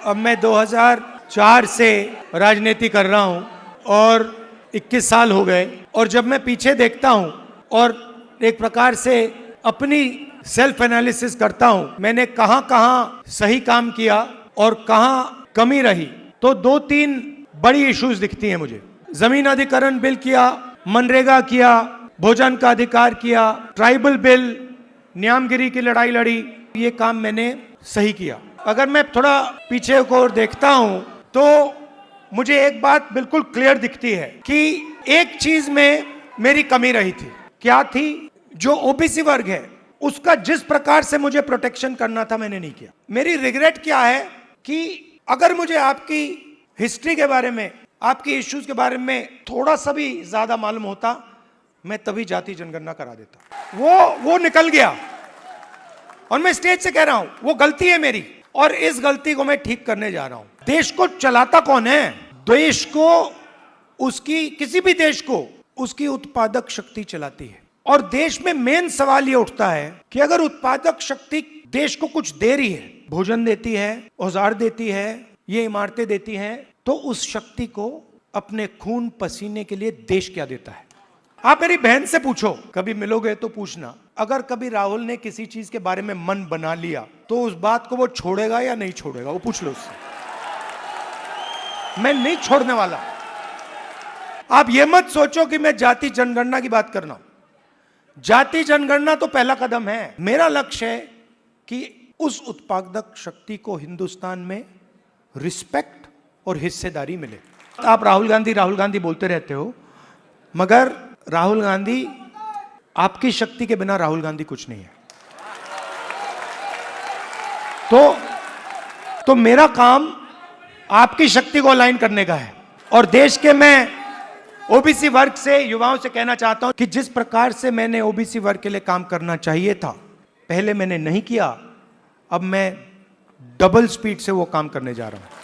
अब मैं 2004 से राजनीति कर रहा हूं और 21 साल हो गए। और जब मैं पीछे देखता हूं और एक प्रकार से अपनी सेल्फ एनालिसिस करता हूं, मैंने कहां कहां सही काम किया और कहां कमी रही, तो 2-3 बड़ी इश्यूज दिखती हैं मुझे। जमीन अधिग्रहण बिल किया, मनरेगा किया, भोजन का अधिकार किया, ट्राइबल बिल, न्यामगिरी की लड़ाई लड़ी, ये काम मैंने सही किया। अगर मैं थोड़ा पीछे को देखता हूं तो मुझे एक बात बिल्कुल क्लियर दिखती है कि एक चीज में मेरी कमी रही थी। क्या थी? जो ओबीसी वर्ग है उसका जिस प्रकार से मुझे प्रोटेक्शन करना था मैंने नहीं किया। मेरी रिग्रेट क्या है कि अगर मुझे आपकी हिस्ट्री के बारे में, आपकी इश्यूज के बारे में थोड़ा सा भी ज्यादा मालूम होता, मैं तभी जाति जनगणना करा देता। वो निकल गया और मैं स्टेज से कह रहा हूं वो गलती है मेरी और इस गलती को मैं ठीक करने जा रहा हूं। देश को चलाता कौन है? देश को, उसकी, किसी भी देश को उसकी उत्पादक शक्ति चलाती है। और देश में मेन सवाल ये उठता है कि अगर उत्पादक शक्ति देश को कुछ दे रही है, भोजन देती है, औजार देती है, ये इमारतें देती हैं, तो उस शक्ति को अपने खून पसीने के लिए देश क्या देता है? आप मेरी बहन से पूछो, कभी मिलोगे तो पूछना, अगर कभी राहुल ने किसी चीज के बारे में मन बना लिया तो उस बात को वो छोड़ेगा या नहीं छोड़ेगा? वो पूछ लो उससे। मैं नहीं छोड़ने वाला। आप ये मत सोचो कि मैं जाति जनगणना की बात करना हूं। जाति जनगणना तो पहला कदम है। मेरा लक्ष्य है कि उस उत्पादक शक्ति को हिंदुस्तान में रिस्पेक्ट और हिस्सेदारी मिले। आप राहुल गांधी बोलते रहते हो, मगर राहुल गांधी, आपकी शक्ति के बिना राहुल गांधी कुछ नहीं है। तो मेरा काम आपकी शक्ति को अलाइन करने का है। और देश के, मैं ओबीसी वर्ग से, युवाओं से कहना चाहता हूं कि जिस प्रकार से मैंने ओबीसी वर्ग के लिए काम करना चाहिए था, पहले मैंने नहीं किया, अब मैं डबल स्पीड से वो काम करने जा रहा हूं।